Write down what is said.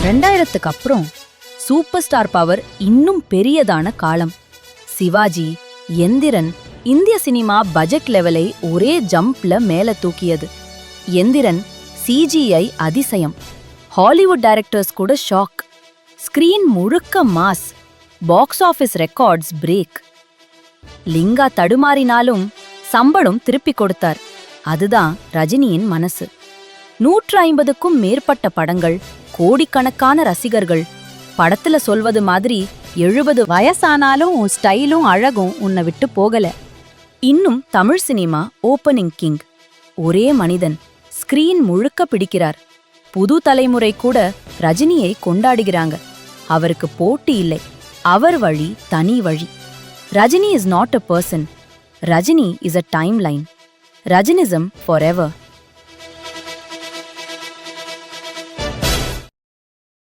2000க்கு அப்புறம் super star power இன்னும் பெரியதான காலம். சிவாஜி, எந்திரன் இந்திய சினிமா பட்ஜெட் லெவலை ஒரே ஜம்ப்ல மேல தூக்கியது. எந்திரன் சிஜிஐ அதிசயம். ஹாலிவுட் டைரக்டர்ஸ் கூட ஷாக். ஸ்கிரீன் முழுக்க mass. Box office records break. Lingaa தடுமாறினாலும் சம்பளம் திருப்பிக் கொடுத்தார். அதுதான் ரஜினியின் மனசு. 150க்கும் மேற்பட்ட படங்கள், கோடிக்கணக்கான ரசிகர்கள். படத்துல சொல்வது மாதிரி 70 வயசானாலும் உன் ஸ்டைலும் அழகும் உன்னை விட்டு போகல. இன்னும் தமிழ் சினிமா ஓப்பனிங் கிங். ஒரே மனிதன் ஸ்கிரீன் முழுக்க பிடிக்கிறார். புது தலைமுறை கூட ரஜினியை கொண்டாடுகிறாங்க. அவருக்கு போட்டி இல்லை. அவர் வழி தனி வழி. Rajini is not a person. Rajini is a time line. Rajinism for ever.